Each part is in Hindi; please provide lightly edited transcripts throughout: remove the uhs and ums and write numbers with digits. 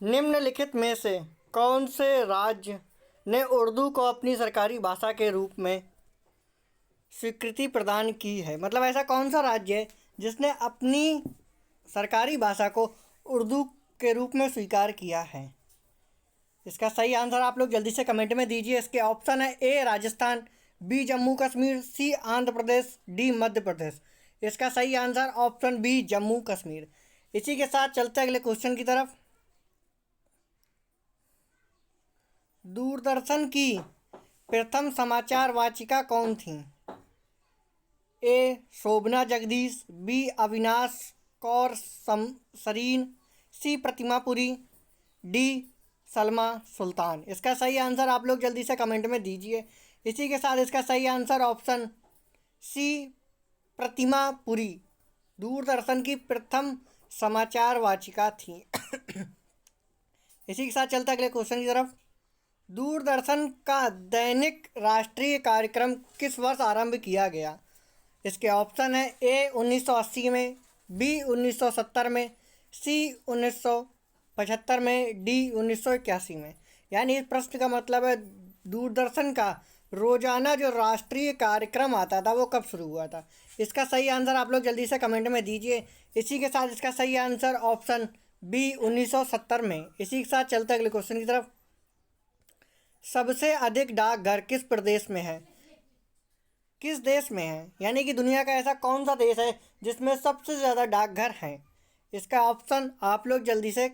निम्नलिखित में से कौन से राज्य ने उर्दू को अपनी सरकारी भाषा के रूप में स्वीकृति प्रदान की है? मतलब ऐसा कौन सा राज्य है जिसने अपनी सरकारी भाषा को उर्दू के रूप में स्वीकार किया है? इसका सही आंसर आप लोग जल्दी से कमेंट में दीजिए। इसके ऑप्शन है: A Rajasthan, B Jammu Kashmir, C Andhra Pradesh, D Madhya Pradesh. इसका सही answer option B Jammu Kashmir. इसी के साथ चलते अगले क्वेश्चन की तरफ। दूरदर्शन की प्रथम समाचार वाचिका कौन थी? ए शोभना जगदीश, बी अविनाश कौर सरीन, सी प्रतिमापुरी, डी सलमा सुल्तान। इसका सही आंसर आप लोग जल्दी से कमेंट में दीजिए। इसी के साथ इसका सही आंसर ऑप्शन सी प्रतिमापुरी दूरदर्शन की प्रथम समाचार वाचिका थी। इसी के साथ चलते अगले क्वेश्चन की तरफ। दूरदर्शन का दैनिक राष्ट्रीय कार्यक्रम किस वर्ष आरंभ किया गया? इसके ऑप्शन है: ए 1980 में, बी 1970 में, सी 1975 में, डी 1981 में। यानी इस प्रश्न का मतलब है दूरदर्शन का रोजाना जो राष्ट्रीय कार्यक्रम आता था वो कब शुरू हुआ था? इसका सही आंसर आप लोग जल्दी से कमेंट में दीजिए। इसी के साथ इसका सही आंसर ऑप्शन बी 1970 में। इसी के साथ चलते अगले क्वेश्चन की तरफ। सबसे अधिक डाकघर किस प्रदेश में है? किस देश में है? यानी कि दुनिया का ऐसा कौन सा देश है जिसमें सबसे ज़्यादा डाकघर हैं? इसका ऑप्शन आप लोग जल्दी से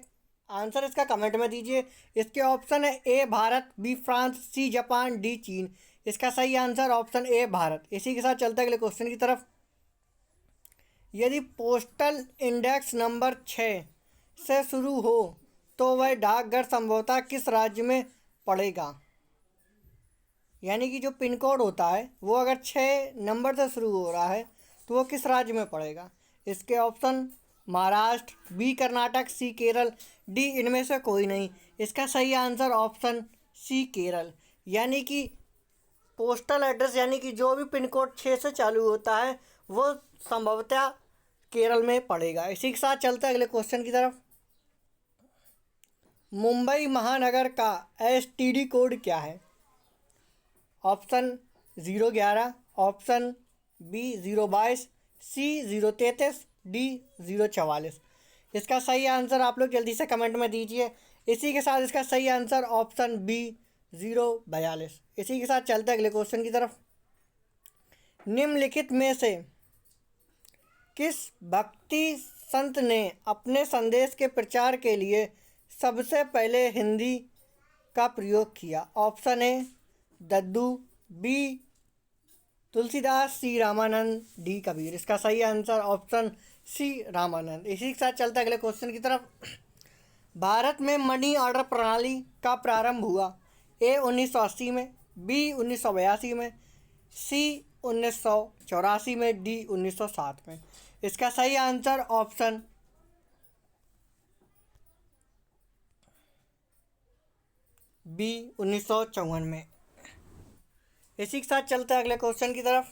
आंसर इसका कमेंट में दीजिए। इसके ऑप्शन है: A Bharat, B France, C Japan, D चीन। इसका सही आंसर ऑप्शन ए भारत। इसी के साथ चलते अगले क्वेश्चन की तरफ। यदि पोस्टल इंडेक्स नंबर 6 से शुरू हो तो वह डाकघर संभवतः किस राज्य में पड़ेगा? यानी कि जो पिन कोड होता है वो अगर 6 नंबर से शुरू हो रहा है तो वो किस राज्य में पड़ेगा? इसके ऑप्शन महाराष्ट्र, बी कर्नाटक, सी केरल, डी इनमें से कोई नहीं। इसका सही आंसर ऑप्शन सी केरल। यानी कि पोस्टल एड्रेस यानी कि जो भी पिन कोड 6 से चालू होता है वो संभवतः केरल में पड़ेगा। इसी के साथ चलते अगले क्वेश्चन की तरफ। मुंबई महानगर का STD कोड क्या है? ऑप्शन 011, ऑप्शन बी 022, सी 033, डी 044। इसका सही आंसर आप लोग जल्दी से कमेंट में दीजिए। इसी के साथ इसका सही आंसर ऑप्शन बी 042। इसी के साथ चलते अगले क्वेश्चन की तरफ। निम्नलिखित में से किस भक्ति संत ने अपने संदेश के प्रचार के लिए सबसे पहले हिंदी का प्रयोग किया? Option A Daddu, B Tulsidas, C Ramanand, D Kabir. इसका सही आंसर ऑप्शन सी रामानंद। इसी के साथ चलते अगले क्वेश्चन की तरफ। भारत में मनी ऑर्डर प्रणाली का प्रारंभ हुआ? ए 1980 में, बी 1982 में, सी 1984 में, डी 1907 में। इसका सही आंसर ऑप्शन बी 1954 में। इसी के साथ चलते हैं अगले क्वेश्चन की तरफ।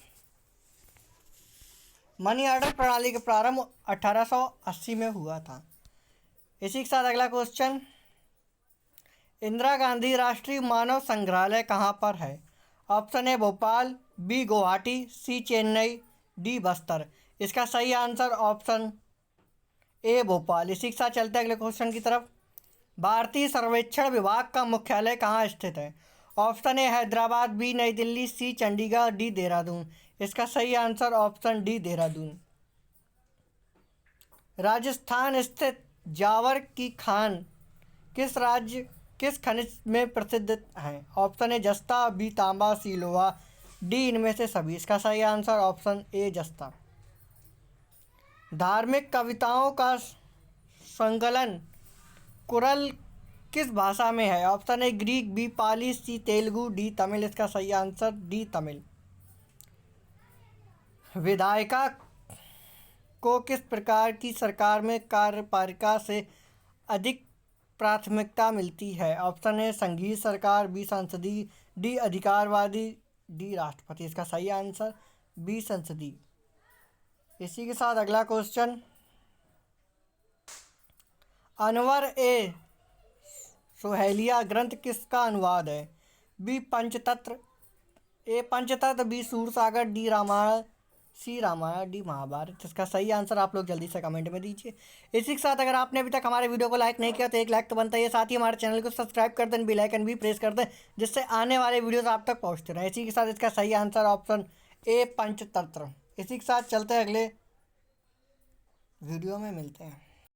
मनी ऑर्डर प्रणाली का प्रारंभ 1880 में हुआ था। इसी के साथ अगला क्वेश्चन। इंदिरा गांधी राष्ट्रीय मानव संग्रहालय कहाँ पर है? Option A Bhopal, B Guwahati, C Chennai, D Bastar. इसका सही आंसर ऑप्शन ए भोपाल। इसी के साथ चलते हैं अगले क्वेश्चन की तरफ। भारतीय सर्वेक्षण विभाग का मुख्यालय कहाँ स्थित है? ऑप्शन ए हैदराबाद, बी नई दिल्ली, सी चंडीगढ़, डी देहरादून। इसका सही answer option D Dehradun. Rajasthan स्थित जावर की खान किस राज्य किस खनिज में प्रसिद्ध है? ऑप्शन ए जस्ता, बी तांबा, सी लोहा, डी इनमें से सभी। इसका सही आंसर ऑप्शन ए जस्ता। धार्मिक कविताओं का संकलन कुरल किस भाषा में है? Option A Greek, B Pali, C Telugu, D Tamil. इसका सही आंसर डी तमिल। विधायिका को किस प्रकार की सरकार में कार्यपालिका से अधिक प्राथमिकता मिलती है? ऑप्शन ए संघीय सरकार, बी संसदीय, डी अधिकारवादी, डी राष्ट्रपति। इसका सही आंसर बी संसदीय। इसी के साथ अगला क्वेश्चन। अनवर ए सोहेलिया ग्रंथ किसका अनुवाद है? बी पंचतंत्र, ए पंचतंत्र, बी सूरसागर, डी रामायण, सी रामायण, डी महाभारत। इसका सही आंसर आप लोग जल्दी से कमेंट में दीजिए। इसी के साथ अगर आपने अभी तक हमारे वीडियो को लाइक नहीं किया तो एक लाइक तो बनता ही है, साथ ही हमारे चैनल को सब्सक्राइब कर दें, बेल आइकन भी प्रेस कर दें, जिससे आने वाले वीडियोस आप तक पहुंचते रहें। इसी के साथ इसका सही आंसर ऑप्शन ए पंचतंत्र। इसी के साथ चलते हैं अगले वीडियो में, मिलते हैं।